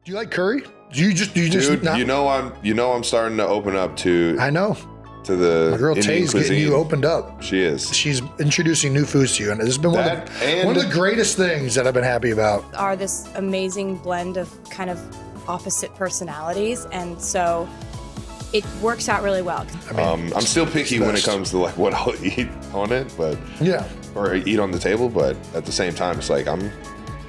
Do you like curry? Do you just Dude, not? I'm starting to open up to I know. to the My girl Indian Tay's getting cuisine. you opened up. She is. She's introducing new foods to you, and this has been one of the greatest things that I've been happy about. Are this amazing blend of kind of opposite personalities, and so it works out really well. I mean, I'm still picky when it comes to like what I'll eat on it, but or eat on the table. But at the same time, it's like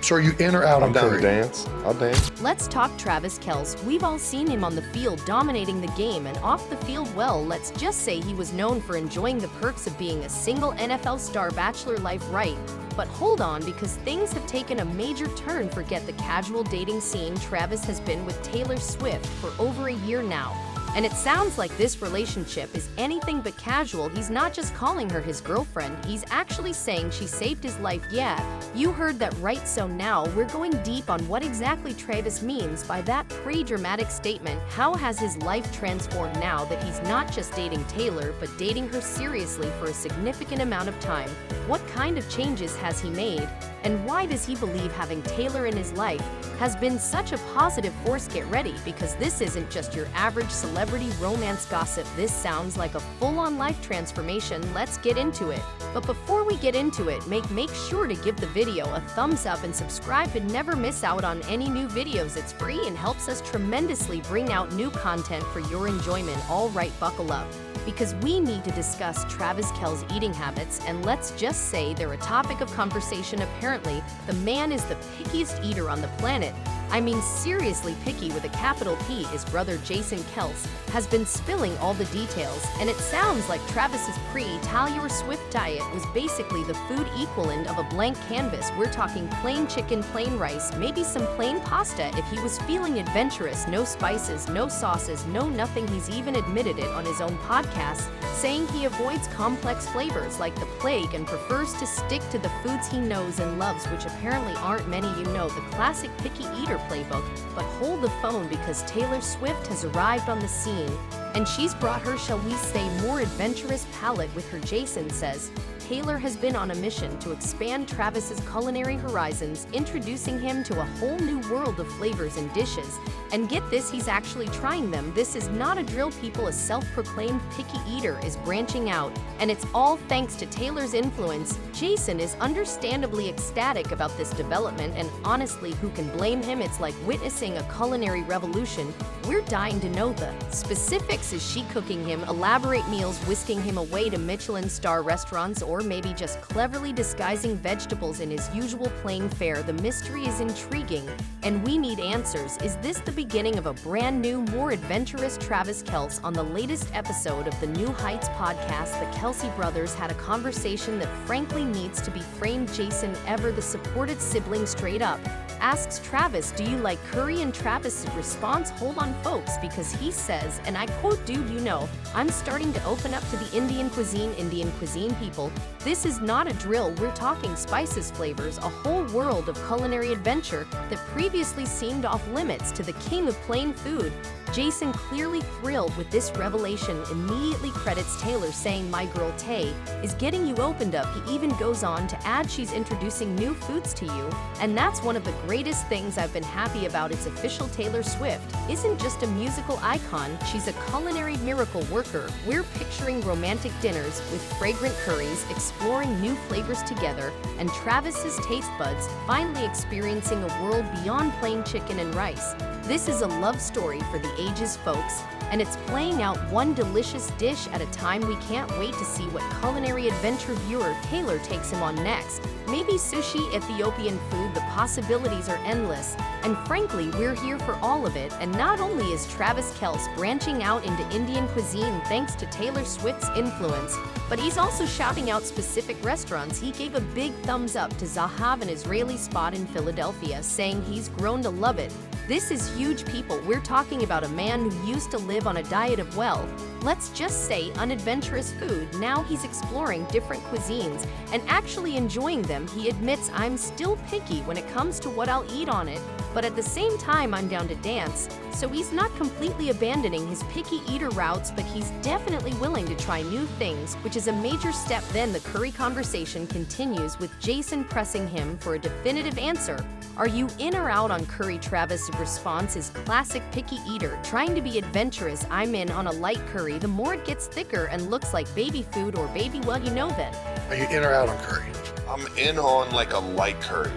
So are you in or out I'm on down curry? to dance. I'll dance. Let's talk Travis Kelce. We've all seen him on the field dominating the game, and off the field, well, let's just say he was known for enjoying the perks of being a single NFL star bachelor life right. But hold on, because things have taken a major turn. Forget the casual dating scene. Travis has been with Taylor Swift for over a year now. And it sounds like this relationship is anything but casual. He's not just calling her his girlfriend, he's actually saying she saved his life. Yeah, you heard that right. So now we're going deep on what exactly Travis means by that pre-dramatic statement. How has his life transformed now that he's not just dating Taylor, but dating her seriously for a significant amount of time? What kind of changes has he made? And why does he believe having Taylor in his life has been such a positive force? Get ready, because this isn't just your average celebrity romance gossip. This sounds like a full-on life transformation. Let's get into it. But before we get into it, make sure to give the video a thumbs up and subscribe to never miss out on any new videos. It's free and helps us tremendously bring out new content for your enjoyment. All right, buckle up, because we need to discuss Travis Kelce's eating habits, and let's just say they're a topic of conversation. Apparently, the man is the pickiest eater on the planet. I mean, seriously picky with a capital P. His brother Jason Kelce has been spilling all the details, and it sounds like Travis's pre-Taylor Swift diet was basically the food equivalent of a blank canvas. We're talking plain chicken, plain rice, maybe some plain pasta if he was feeling adventurous. No spices, no sauces, no nothing. He's even admitted it on his own podcast, saying he avoids complex flavors like the plague and prefers to stick to the foods he knows and loves, which apparently aren't many. You know, the classic picky eater playbook. But hold the phone, because Taylor Swift has arrived on the scene, and she's brought her, shall we say, more adventurous palate with her. Jason says Taylor has been on a mission to expand Travis's culinary horizons, introducing him to a whole new world of flavors and dishes. And get this, he's actually trying them. This is not a drill, people. A self-proclaimed picky eater is branching out, and it's all thanks to Taylor's influence. Jason is understandably ecstatic about this development, and honestly, who can blame him? It's like witnessing a culinary revolution. We're dying to know the specifics. Is she cooking him elaborate meals, whisking him away to Michelin star restaurants, or maybe just cleverly disguising vegetables in his usual plain fare? The mystery is intriguing, and we need answers. Is this the beginning of a brand new, more adventurous Travis Kelce? On the latest episode of the New Heights podcast, the Kelce brothers had a conversation that frankly needs to be framed. Jason, ever the supported sibling, straight up asks Travis, "Do you like curry?" And Travis's response, hold on folks, because he says, and I quote, "Dude, you know, I'm starting to open up to the Indian cuisine, people. This is not a drill. We're talking spices, flavors, a whole world of culinary adventure that previously seemed off limits to the king of plain food." Jason, clearly thrilled with this revelation, immediately credits Taylor, saying, "My girl Tay is getting you opened up." He even goes on to add, "She's introducing new foods to you, and that's one of the greatest things I've been happy about." It's official, Taylor Swift isn't just a musical icon, she's a culinary miracle worker. We're picturing romantic dinners with fragrant curries, exploring new flavors together, and Travis's taste buds finally experiencing a world beyond plain chicken and rice. This is a love story for the ages, folks, and it's playing out one delicious dish at a time. We can't wait to see what culinary adventure viewer Taylor takes him on next. Maybe sushi, Ethiopian food, the possibilities are endless. And frankly, we're here for all of it. And not only is Travis Kelce branching out into Indian cuisine thanks to Taylor Swift's influence, but he's also shouting out specific restaurants. He gave a big thumbs up to Zahav, an Israeli spot in Philadelphia, saying he's grown to love it. This is huge, people. We're talking about a man who used to live on a diet of, well, let's just say unadventurous food. Now he's exploring different cuisines and actually enjoying them. He admits, "I'm still picky when it comes to what I'll eat on it." But at the same time, I'm down to dance, so he's not completely abandoning his picky eater routes, but he's definitely willing to try new things, which is a major step. Then the Curry conversation continues with Jason pressing him for a definitive answer. Are you in or out on Curry? Travis' response is classic picky eater, trying to be adventurous. I'm in on a light curry. The more it gets thicker and looks like baby food or baby, well, you know then. Are you in or out on curry? I'm in on like a light curry.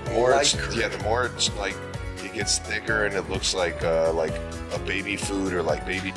The more it's like it gets thicker and it looks like a baby food or like baby,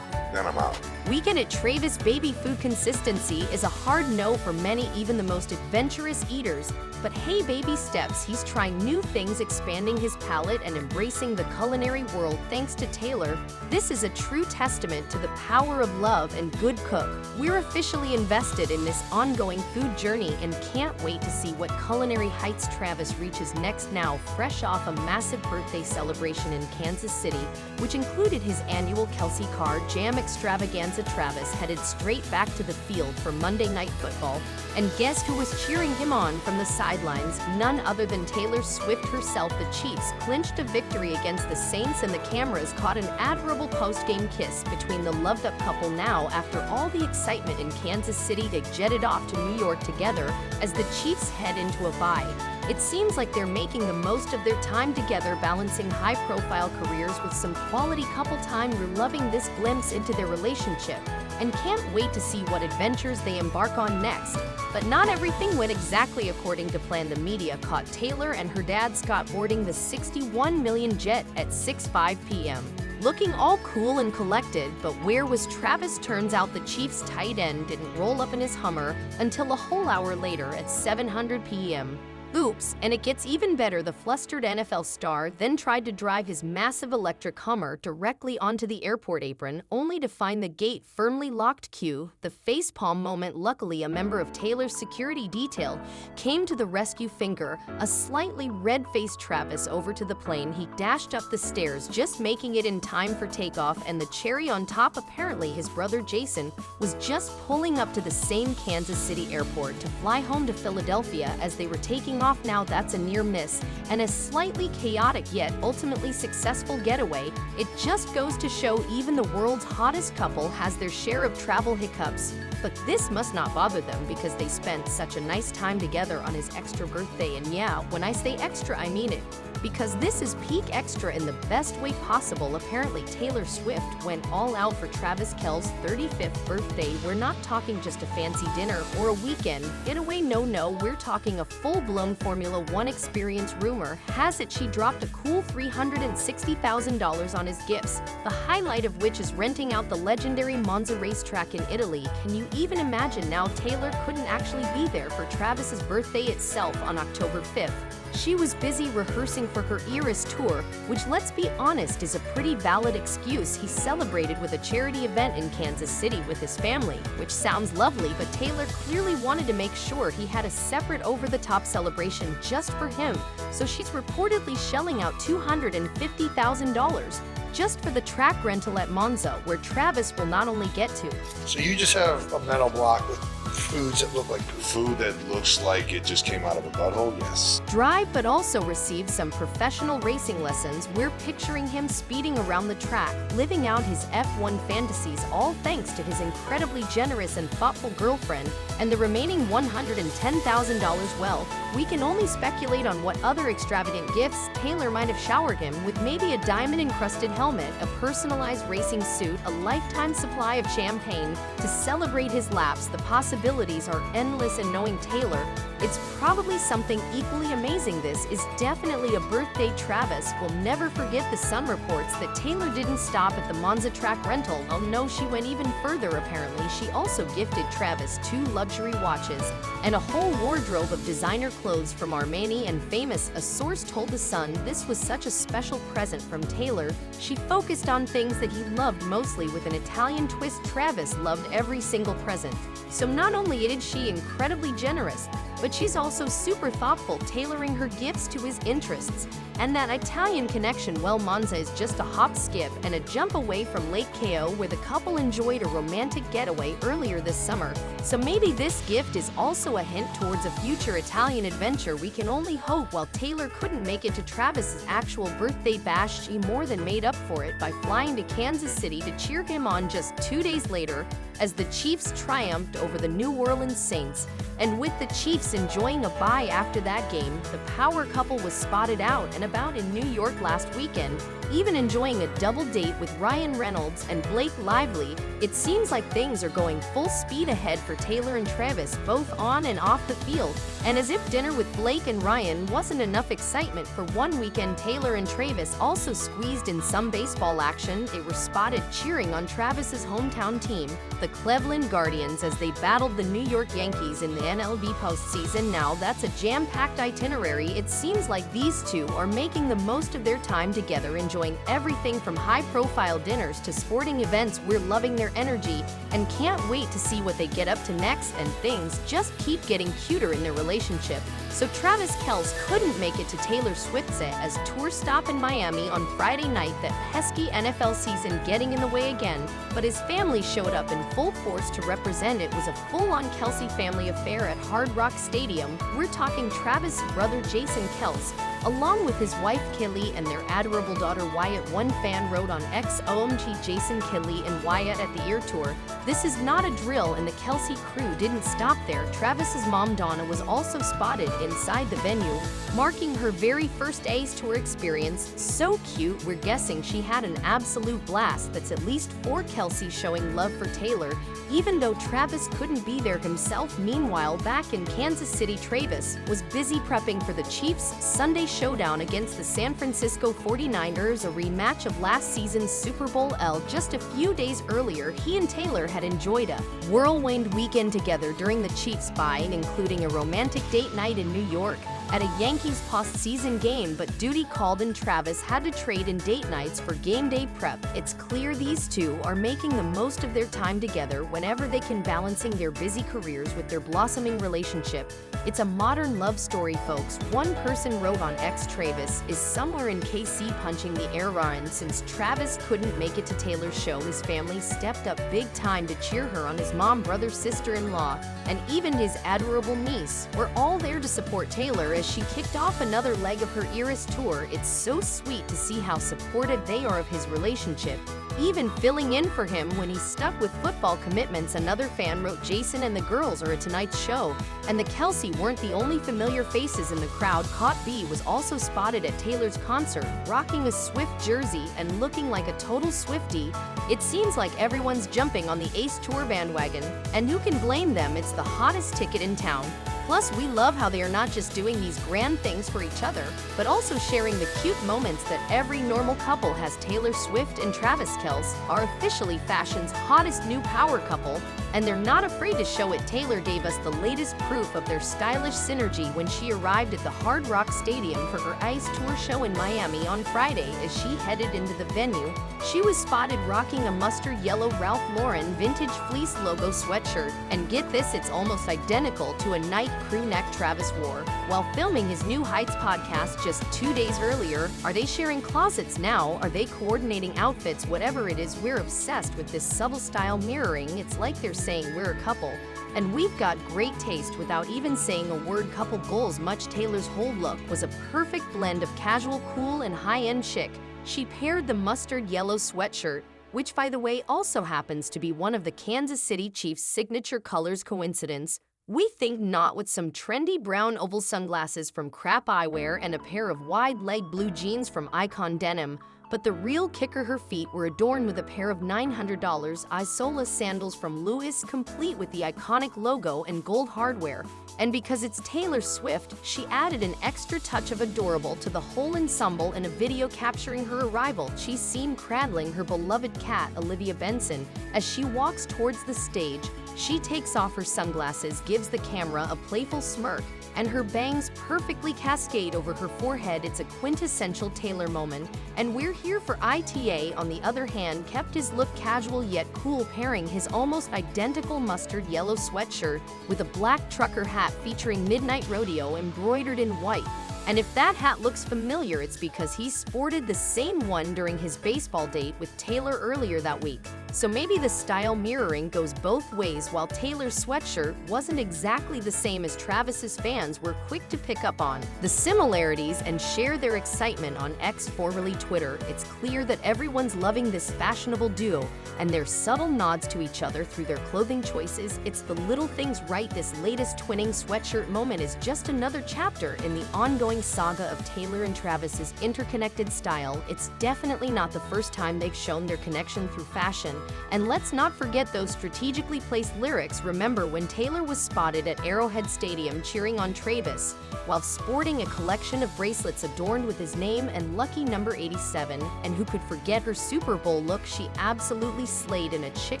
then I'm out. Weekend at Travis. Baby food consistency is a hard no for many, even the most adventurous eaters. But hey, baby steps. He's trying new things, expanding his palate and embracing the culinary world thanks to Taylor. This is a true testament to the power of love and good cook. We're officially invested in this ongoing food journey and can't wait to see what culinary heights Travis reaches next. Now, fresh off a massive birthday celebration in Kansas City, which included his annual Kelce Car Jam extravaganza, Travis headed straight back to the field for Monday Night Football. And guess who was cheering him on from the sidelines? None other than Taylor Swift herself. The Chiefs clinched a victory against the Saints, and the cameras caught an admirable post-game kiss between the loved-up couple. Now, after all the excitement in Kansas City, they jetted off to New York together as the Chiefs head into a bye. It seems like they're making the most of their time together, balancing high-profile careers with some quality couple time. We're loving this glimpse into their relationship and can't wait to see what adventures they embark on next. But not everything went exactly according to plan. The media caught Taylor and her dad Scott boarding the $61 million jet at 6:05 p.m. looking all cool and collected, but where was Travis? Turns out the Chiefs tight end didn't roll up in his Hummer until a whole hour later at 7:00 p.m. Oops, and it gets even better. The flustered NFL star then tried to drive his massive electric Hummer directly onto the airport apron, only to find the gate firmly locked. Cue the facepalm moment. Luckily, a member of Taylor's security detail came to the rescue. Finger a slightly red-faced Travis over to the plane. He dashed up the stairs, just making it in time for takeoff, and the cherry on top, apparently his brother Jason was just pulling up to the same Kansas City airport to fly home to Philadelphia as they were taking off. Now that's a near miss and a slightly chaotic yet ultimately successful getaway. It just goes to show even the world's hottest couple has their share of travel hiccups. But this must not bother them because they spent such a nice time together on his extra birthday. And yeah, when I say extra, I mean it. Because this is peak extra in the best way possible. Apparently, Taylor Swift went all out for Travis Kelce's 35th birthday. We're not talking just a fancy dinner or a weekend getaway. No, we're talking a full-blown Formula One experience. Rumor has it she dropped a cool $360,000 on his gifts, the highlight of which is renting out the legendary Monza racetrack in Italy. Can you even imagine? Now, Taylor couldn't actually be there for Travis's birthday itself on October 5th. She was busy rehearsing for her Eras tour, which, let's be honest, is a pretty valid excuse. He celebrated with a charity event in Kansas City with his family, which sounds lovely, but Taylor clearly wanted to make sure he had a separate over-the-top celebration just for him, so she's reportedly shelling out $250,000 just for the track rental at Monza, where Travis will not only get to. So you just have a mental block with foods that look like food that looks like it just came out of a butthole, yes. Drive, but also receive some professional racing lessons. We're picturing him speeding around the track, living out his F1 fantasies, all thanks to his incredibly generous and thoughtful girlfriend, and the remaining $110,000. Well, we can only speculate on what other extravagant gifts Taylor might have showered him with. Maybe a diamond-encrusted helmet, a personalized racing suit, a lifetime supply of champagne to celebrate his laps. The possibilities are endless, and knowing Taylor, it's probably something equally amazing. This is definitely a birthday. Travis will never forget. The Sun reports that Taylor didn't stop at the Monza track rental. Oh no, she went even further. Apparently, she also gifted Travis 2 luxury watches and a whole wardrobe of designer clothes from Armani and Famous. A source told The Sun this was such a special present from Taylor. She focused on things that he loved mostly with an Italian twist. Travis loved every single present. So not only is she incredibly generous, but she's also super thoughtful, tailoring her gifts to his interests. And that Italian connection, well, Monza is just a hop, skip, and a jump away from Lake Kao, where the couple enjoyed a romantic getaway earlier this summer. So maybe this gift is also a hint towards a future Italian adventure. We can only hope. While Taylor couldn't make it to Travis's actual birthday bash, she more than made up for it by flying to Kansas City to cheer him on just 2 days later as the Chiefs triumphed over the New Orleans Saints. And with the Chiefs enjoying a bye after that game, the power couple was spotted out and about in New York last weekend, even enjoying a double date with Ryan Reynolds and Blake Lively. It seems like things are going full speed ahead for Taylor and Travis, both on and off the field. And as if dinner with Blake and Ryan wasn't enough excitement for one weekend, Taylor and Travis also squeezed in some baseball action. They were spotted cheering on Travis's hometown team, the Cleveland Guardians, as they battled the New York Yankees in the MLB postseason. Now that's a jam-packed itinerary. It seems like these two are making the most of their time together, enjoying everything from high-profile dinners to sporting events. We're loving their energy and can't wait to see what they get up to next, and things just keep getting cuter in their relationship. So Travis Kelce couldn't make it to Taylor Swift's as tour stop in Miami on Friday night, that pesky NFL season getting in the way again, but his family showed up in full force to represent. It was a full-on Kelce family affair at Hard Rock Stadium. We're talking Travis' brother Jason Kelce, along with his wife Kelly and their adorable daughter Wyatt. One fan wrote on X, "OMG, Jason, Kelly, and Wyatt at the Ear Tour. This is not a drill," and the Kelce crew didn't stop there. Travis's mom Donna was also spotted inside the venue, marking her very first A's Tour experience. So cute, we're guessing she had an absolute blast. That's at least 4 Kelce showing love for Taylor, even though Travis couldn't be there himself. Meanwhile, back in Kansas City, Travis was busy prepping for the Chiefs' Sunday showdown against the San Francisco 49ers, a rematch of last season's Super Bowl L. Just a few days earlier, he and Taylor had enjoyed a whirlwind weekend together during the Chiefs' bye, including a romantic date night in New York at a Yankees postseason game, but duty called and Travis had to trade in date nights for game day prep. It's clear these two are making the most of their time together whenever they can, balancing their busy careers with their blossoming relationship. It's a modern love story, folks. One person wrote on X, "Travis is somewhere in KC punching the air run." Since Travis couldn't make it to Taylor's show, his family stepped up big time to cheer her on. His mom, brother, sister-in-law, and even his adorable niece were all there to support Taylor as she kicked off another leg of her Eras tour. It's so sweet to see how supportive they are of his relationship, even filling in for him when he's stuck with football commitments. Another fan wrote, "Jason and the girls are at tonight's show." And the Kelce weren't the only familiar faces in the crowd. Caught B was also spotted at Taylor's concert, rocking a Swift jersey and looking like a total Swiftie. It seems like everyone's jumping on the Ace Tour bandwagon, and who can blame them? It's the hottest ticket in town. Plus, we love how they are not just doing these grand things for each other, but also sharing the cute moments that every normal couple has. Taylor Swift and Travis Kelce are officially fashion's hottest new power couple, and they're not afraid to show it. Taylor gave us the latest proof of their stylish synergy when she arrived at the Hard Rock Stadium for her Ice Tour show in Miami on Friday. As she headed into the venue, she was spotted rocking a mustard yellow Ralph Lauren vintage fleece logo sweatshirt. And get this, it's almost identical to a Nike crew neck Travis wore while filming his new Heights podcast just 2 days earlier. Are they sharing closets now? Are they coordinating outfits? Whatever it is, we're obsessed with this subtle style mirroring. It's like they're saying we're a couple, and we've got great taste without even saying a word. Couple goals. Much Taylor's whole look was a perfect blend of casual cool and high-end chic. She paired the mustard yellow sweatshirt, which by the way also happens to be one of the Kansas City Chiefs' signature colors. Coincidence? We think not, with some trendy brown oval sunglasses from Crap Eyewear and a pair of wide-leg blue jeans from Icon Denim. But the real kicker, her feet were adorned with a pair of $900 Isola sandals from Louis, complete with the iconic logo and gold hardware. And because it's Taylor Swift, she added an extra touch of adorable to the whole ensemble. In a video capturing her arrival, she's seen cradling her beloved cat, Olivia Benson. As she walks towards the stage, she takes off her sunglasses, gives the camera a playful smirk, and her bangs perfectly cascade over her forehead. It's a quintessential Taylor moment, and we're here for ITA. On the other hand, kept his look casual yet cool, pairing his almost identical mustard yellow sweatshirt with a black trucker hat featuring Midnight Rodeo embroidered in white. And if that hat looks familiar, it's because he sported the same one during his baseball date with Taylor earlier that week. So maybe the style mirroring goes both ways. While Taylor's sweatshirt wasn't exactly the same as Travis's, fans were quick to pick up on the similarities and share their excitement on X, formerly Twitter. It's clear that everyone's loving this fashionable duo and their subtle nods to each other through their clothing choices. It's the little things, right? This latest twinning sweatshirt moment is just another chapter in the ongoing saga of Taylor and Travis's interconnected style. It's definitely not the first time they've shown their connection through fashion. And let's not forget those strategically placed lyrics. Remember when Taylor was spotted at Arrowhead Stadium cheering on Travis while sporting a collection of bracelets adorned with his name and lucky number 87? And who could forget her Super Bowl look? She absolutely slayed in a chic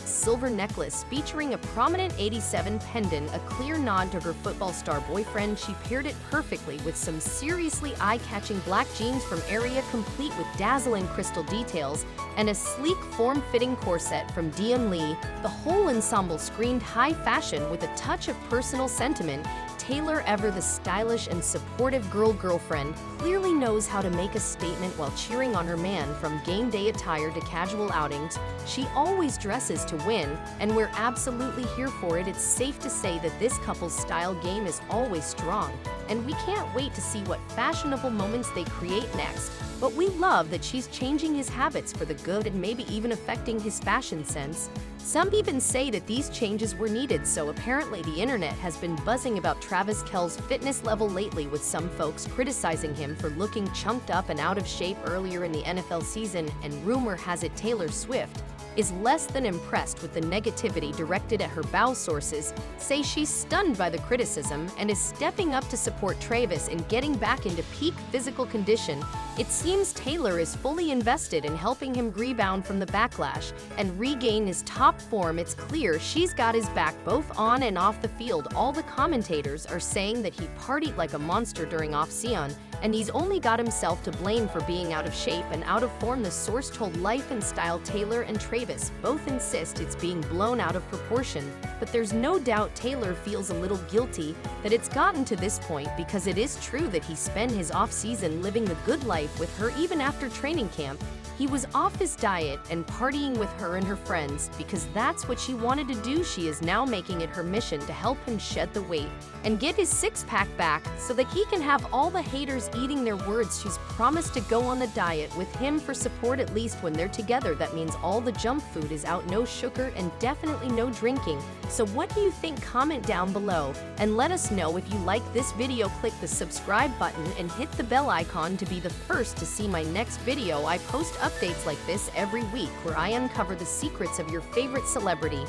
silver necklace featuring a prominent 87 pendant, a clear nod to her football star boyfriend. She paired it perfectly with some seriously eye-catching black jeans from Area, complete with dazzling crystal details and a sleek form-fitting corset from DM Lee. The whole ensemble screamed high fashion with a touch of personal sentiment. Taylor, ever the stylish and supportive girlfriend, clearly knows how to make a statement while cheering on her man. From game day attire to casual outings, she always dresses to win, and we're absolutely here for it. It's safe to say that this couple's style game is always strong, and we can't wait to see what fashionable moments they create next. But we love that she's changing his habits for the good and maybe even affecting his fashion sense. Some even say that these changes were needed. So apparently the internet has been buzzing about Travis Kelce's fitness level lately, with some folks criticizing him for looking chunked up and out of shape earlier in the NFL season, and rumor has it Taylor Swift is less than impressed with the negativity directed at her. Bow sources say she's stunned by the criticism and is stepping up to support Travis in getting back into peak physical condition. It seems Taylor is fully invested in helping him rebound from the backlash and regain his top form. It's clear she's got his back both on and off the field. All the commentators are saying that he partied like a monster during off-season, and he's only got himself to blame for being out of shape and out of form. The source told Life and Style Taylor and Travis both insist it's being blown out of proportion, but there's no doubt Taylor feels a little guilty that it's gotten to this point, because it is true that he spent his off-season living the good life with her. Even after training camp, he was off his diet and partying with her and her friends because that's what she wanted to do. She is now making it her mission to help him shed the weight and get his six-pack back so that he can have all the haters eating their words. She's promised to go on the diet with him for support, at least when they're together. That means all the junk food is out, no sugar, and definitely no drinking. So what do you think? Comment down below and let us know. If you like this video, click the subscribe button and hit the bell icon to be the first to see my next video. I post updates like this every week where I uncover the secrets of your favorite celebrity.